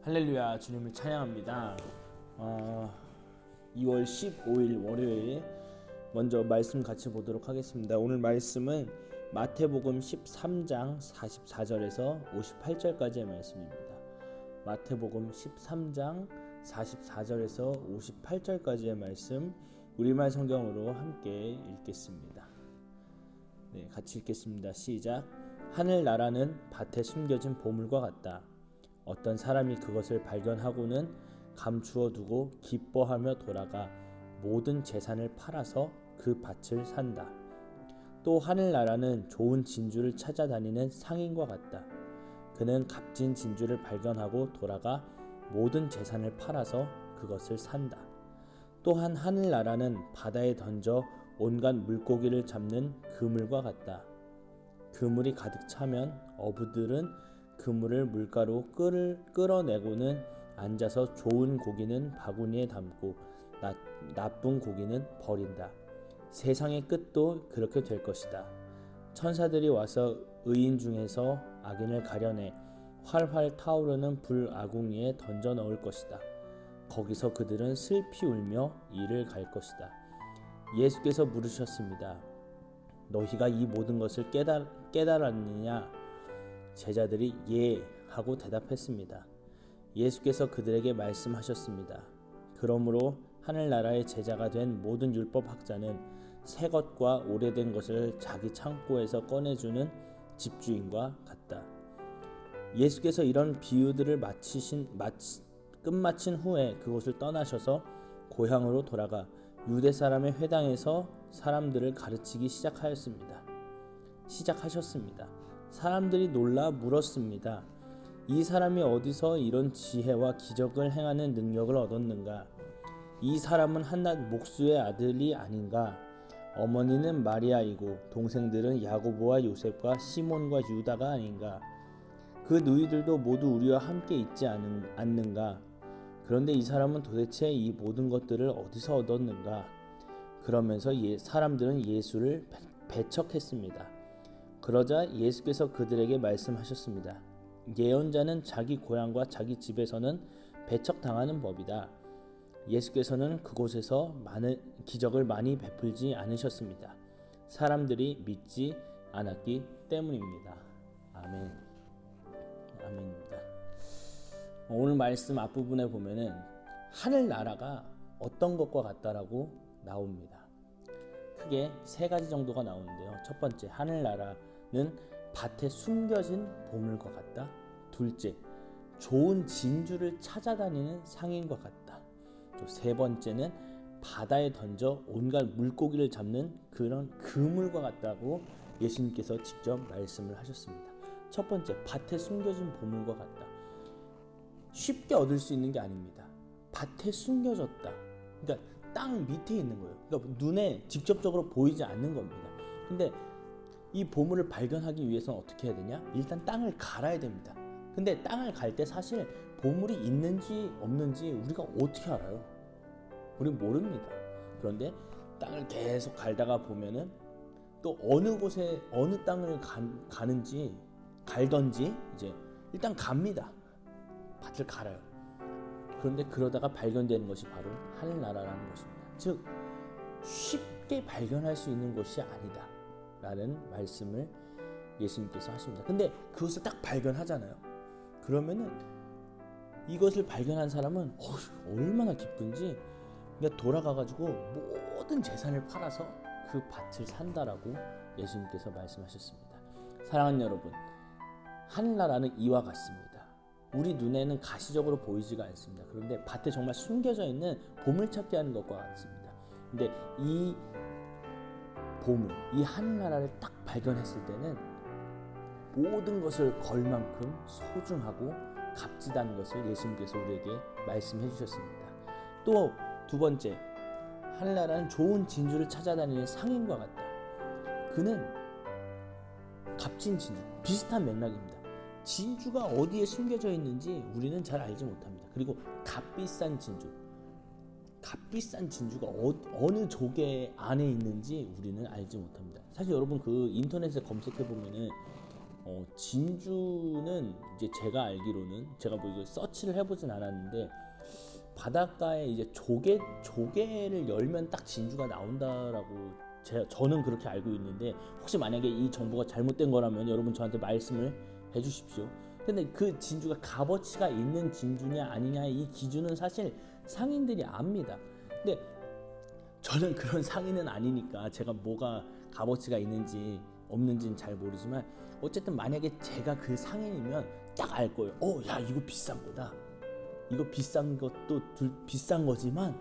할렐루야, 주님을 찬양합니다. 2월 15일 월요일 먼저 말씀 같이 보도록 하겠습니다. 오늘 말씀은 마태복음 13장 44절에서 58절까지의 말씀입니다. 마태복음 13장 44절에서 58절까지의 말씀 우리말 성경으로 함께 읽겠습니다. 네, 같이 읽겠습니다. 시작. 하늘나라는 밭에 숨겨진 보물과 같다. 어떤 사람이 그것을 발견하고는 감추어 두고 기뻐하며 돌아가 모든 재산을 팔아서 그 밭을 산다. 또 하늘나라는 좋은 진주를 찾아다니는 상인과 같다. 그는 값진 진주를 발견하고 돌아가 모든 재산을 팔아서 그것을 산다. 또한 하늘나라는 바다에 던져 온갖 물고기를 잡는 그물과 같다. 그물이 가득 차면 어부들은 그물을 물가로 끌어내고는 앉아서 좋은 고기는 바구니에 담고 나쁜 고기는 버린다. 세상의 끝도 그렇게 될 것이다. 천사들이 와서 의인 중에서 악인을 가려내 활활 타오르는 불아궁이에 던져 넣을 것이다. 거기서 그들은 슬피 울며 이를 갈 것이다. 예수께서 물으셨습니다. 너희가 이 모든 것을 깨달았느냐? 제자들이 예 하고 대답했습니다. 예수께서 그들에게 말씀하셨습니다. 그러므로 하늘나라의 제자가 된 모든 율법학자는 새 것과 오래된 것을 자기 창고에서 꺼내주는 집주인과 같다. 예수께서 이런 비유들을 끝마친 후에 그곳을 떠나셔서 고향으로 돌아가 유대 사람의 회당에서 사람들을 가르치기 시작하셨습니다. 사람들이 놀라 물었습니다. 이 사람이 어디서 이런 지혜와 기적을 행하는 능력을 얻었는가? 이 사람은 한낱 목수의 아들이 아닌가? 어머니는 마리아이고 동생들은 야고보와 요셉과 시몬과 유다가 아닌가? 그 누이들도 모두 우리와 함께 있지 않는가? 그런데 이 사람은 도대체 이 모든 것들을 어디서 얻었는가? 그러면서 사람들은 예수를 배척했습니다. 그러자 예수께서 그들에게 말씀하셨습니다. 예언자는 자기 고향과 자기 집에서는 배척당하는 법이다. 예수께서는 그곳에서 많은 기적을 많이 베풀지 않으셨습니다. 사람들이 믿지 않았기 때문입니다. 아멘입니다. 오늘 말씀 앞부분에 보면은 하늘나라가 어떤 것과 같다라고 나옵니다. 크게 세 가지 정도가 나오는데요. 첫 번째, 하늘나라는 밭에 숨겨진 보물과 같다. 둘째, 좋은 진주를 찾아다니는 상인과 같다. 또 세 번째는 바다에 던져 온갖 물고기를 잡는 그런 그물과 같다고 예수님께서 직접 말씀을 하셨습니다. 첫 번째, 밭에 숨겨진 보물과 같다. 쉽게 얻을 수 있는 게 아닙니다. 밭에 숨겨졌다. 그러니까 땅 밑에 있는 거예요. 그러니까 눈에 직접적으로 보이지 않는 겁니다. 근데 이 보물을 발견하기 위해서는 어떻게 해야 되냐? 일단 땅을 갈아야 됩니다. 근데 땅을 갈 때 사실 보물이 있는지 없는지 우리가 어떻게 알아요? 우린 모릅니다. 그런데 땅을 계속 갈다가 보면은 또 어느 곳에 어느 땅을 가는지 갈던지 이제 일단 갑니다. 밭을 갈아요. 그런데 그러다가 발견되는 것이 바로 하늘나라라는 것입니다. 즉 쉽게 발견할 수 있는 것이 아니다 라는 말씀을 예수님께서 하십니다. 근데 그것을 딱 발견하잖아요. 그러면은 이것을 발견한 사람은 얼마나 기쁜지 그러니까 돌아가가지고 모든 재산을 팔아서 그 밭을 산다라고 예수님께서 말씀하셨습니다. 사랑하는 여러분, 하늘나라는 이와 같습니다. 우리 눈에는 가시적으로 보이지가 않습니다. 그런데 밭에 정말 숨겨져 있는 보물찾기 하는 것과 같습니다. 근데 이 보물, 이 하늘나라를 딱 발견했을 때는 모든 것을 걸 만큼 소중하고 값지다는 것을 예수님께서 우리에게 말씀해 주셨습니다. 또 두 번째, 하늘나라는 좋은 진주를 찾아다니는 상인과 같다. 그는 값진 진주, 비슷한 맥락입니다. 진주가 어디에 숨겨져 있는지 우리는 잘 알지 못합니다. 그리고 값비싼 진주가 어느 조개 안에 있는지 우리는 알지 못합니다. 사실 여러분 그 인터넷에 검색해 보면은 진주는 이제 제가 알기로는 제가 뭐 이거 서치를 해보진 않았는데 바닷가에 이제 조개를 열면 딱 진주가 나온다라고 저는 그렇게 알고 있는데 혹시 만약에 이 정보가 잘못된 거라면 여러분 저한테 말씀을 해주십시오. 근데 그 진주가 값어치가 있는 진주냐 아니냐 이 기준은 사실 상인들이 압니다. 근데 저는 그런 상인은 아니니까 제가 뭐가 값어치가 있는지 없는지는 잘 모르지만 어쨌든 만약에 제가 그 상인이면 딱 알 거예요. 야 이거 비싼 거다. 이거 비싼 것도 비싼 거지만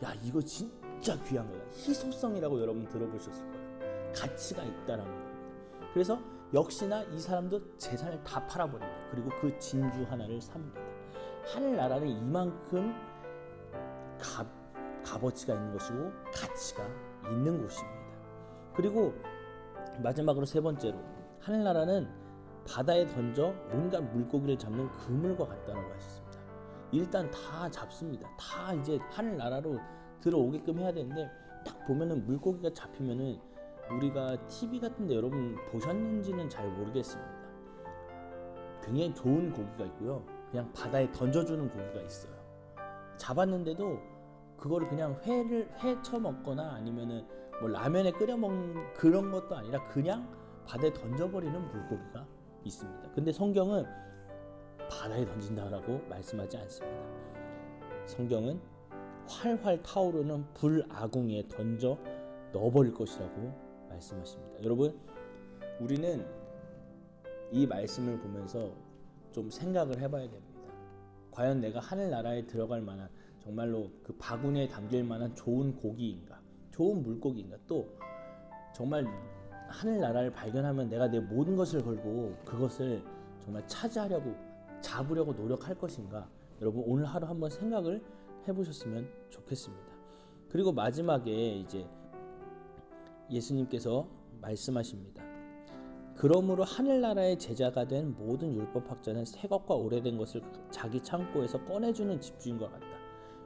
야 이거 진짜 귀한 거다. 희소성이라고 여러분 들어보셨을 거예요. 가치가 있다라는 겁니다. 그래서 역시나 이 사람도 재산을 다 팔아버립니다. 그리고 그 진주 하나를 삽니다. 하늘나라는 이만큼 값어치가 있는 것이고 가치가 있는 곳입니다. 그리고 마지막으로 세 번째로 하늘나라는 바다에 던져 온갖 물고기를 잡는 그물과 같다라고 하셨습니다. 일단 다 잡습니다. 다 이제 하늘나라로 들어오게끔 해야 되는데 딱 보면은 물고기가 잡히면은 우리가 TV 같은데 여러분 보셨는지는 잘 모르겠습니다. 굉장히 좋은 고기가 있고요. 그냥 바다에 던져주는 고기가 있어요. 잡았는데도 그거를 그냥 회 쳐먹거나 아니면은 뭐 라면에 끓여 먹는 그런 것도 아니라 그냥 바다에 던져버리는 물고기가 있습니다. 근데 성경은 바다에 던진다라고 말씀하지 않습니다. 성경은 활활 타오르는 불아궁이에 던져 넣어버릴 것이라고 말씀하십니다. 여러분, 우리는 이 말씀을 보면서 좀 생각을 해봐야 됩니다. 과연 내가 하늘나라에 들어갈 만한 정말로 그 바구니에 담길 만한 좋은 고기인가, 좋은 물고기인가, 또 정말 하늘나라를 발견하면 내가 내 모든 것을 걸고 그것을 정말 차지하려고 잡으려고 노력할 것인가. 여러분 오늘 하루 한번 생각을 해보셨으면 좋겠습니다. 그리고 마지막에 이제 예수님께서 말씀하십니다. 그러므로 하늘나라의 제자가 된 모든 율법학자는 새 것과 오래된 것을 자기 창고에서 꺼내주는 집주인과 같다.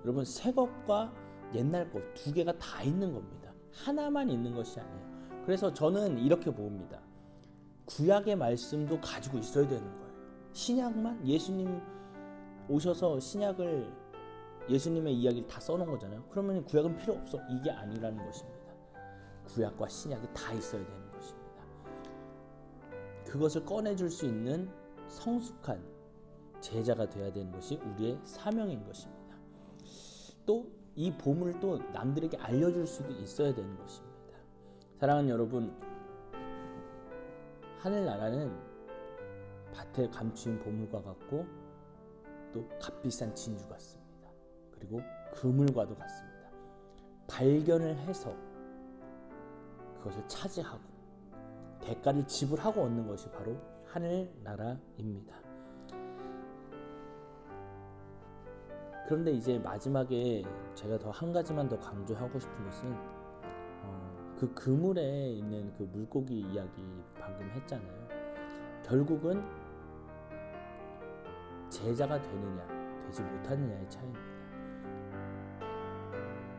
여러분 새 것과 옛날 것 두 개가 다 있는 겁니다. 하나만 있는 것이 아니에요. 그래서 저는 이렇게 봅니다. 구약의 말씀도 가지고 있어야 되는 거예요. 신약만 예수님 오셔서 신약을 예수님의 이야기를 다 써놓은 거잖아요. 그러면 구약은 필요 없어. 이게 아니라는 것입니다. 구약과 신약이 다 있어야 되는 것입니다. 그것을 꺼내줄 수 있는 성숙한 제자가 되어야 되는 것이 우리의 사명인 것입니다. 또 이 보물을 또 남들에게 알려줄 수도 있어야 되는 것입니다. 사랑하는 여러분, 하늘나라는 밭에 감추인 보물과 같고 또 값비싼 진주 같습니다. 그리고 그물과도 같습니다. 발견을 해서 그것을 차지하고 대가를 지불하고 얻는 것이 바로 하늘나라입니다. 그런데 이제 마지막에 제가 더 한 가지만 더 강조하고 싶은 것은 그 그물에 있는 그 물고기 이야기 방금 했잖아요. 결국은 제자가 되느냐 되지 못하느냐의 차이입니다.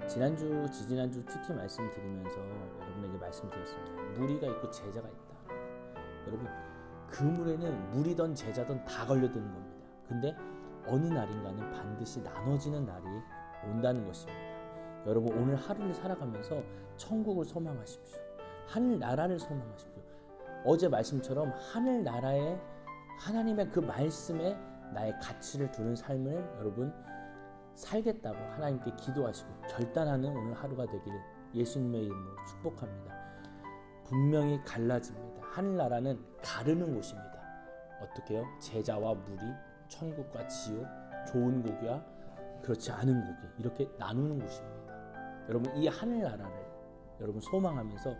지지난주 큐티 말씀드리면서 여러분에게 말씀드렸습니다. 무리가 있고 제자가 있다. 여러분 그물에는 무리든 제자든 다 걸려드는 겁니다. 근데 어느 날인가는 반드시 나눠지는 날이 온다는 것입니다. 여러분 오늘 하루를 살아가면서 천국을 소망하십시오. 하늘나라를 소망하십시오. 어제 말씀처럼 하늘나라에 하나님의 그 말씀에 나의 가치를 두는 삶을 여러분 살겠다고 하나님께 기도하시고 결단하는 오늘 하루가 되기를 예수님의 이름으로 축복합니다. 분명히 갈라집니다. 하늘나라는 가르는 곳입니다. 어떻게 해요? 제자와 무리, 천국과 지옥, 좋은 고기와 그렇지 않은 고기 이렇게 나누는 곳입니다. 여러분 이 하늘나라를 여러분 소망하면서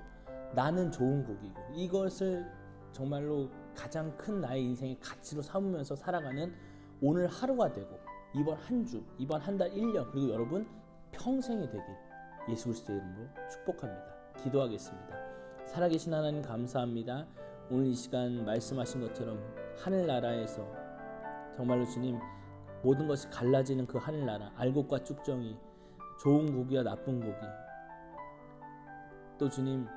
나는 좋은 고기고 이것을 정말로 가장 큰 나의 인생의 가치로 삼으면서 살아가는 오늘 하루가 되고 이번 한 주, 이번 한 달, 1년 그리고 여러분 평생이 되길 예수 그리스도의 이름으로 축복합니다. 기도하겠습니다. 살아계신 하나님 감사합니다. 오늘 이 시간 말씀하신 것처럼 하늘나라에서 정말로 주님 모든 것이 갈라지는 그 하늘나라 알곡과 쭉정이 좋은 고기와 나쁜 고기 또 주님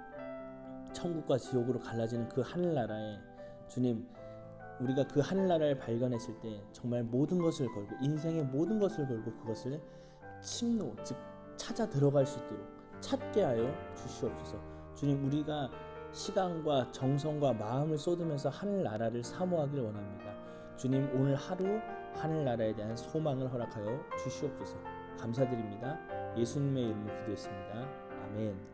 천국과 지옥으로 갈라지는 그 하늘나라에 주님, 우리가 그 하늘나라를 발견했을 때 정말 모든 것을 걸고 인생의 모든 것을 걸고 그것을 침노, 즉 찾아 들어갈 수 있도록 찾게 하여 주시옵소서. 주님, 우리가 시간과 정성과 마음을 쏟으면서 하늘나라를 사모하길 원합니다. 주님, 오늘 하루 하늘나라에 대한 소망을 허락하여 주시옵소서. 감사드립니다. 예수님의 이름으로 기도했습니다. 아멘.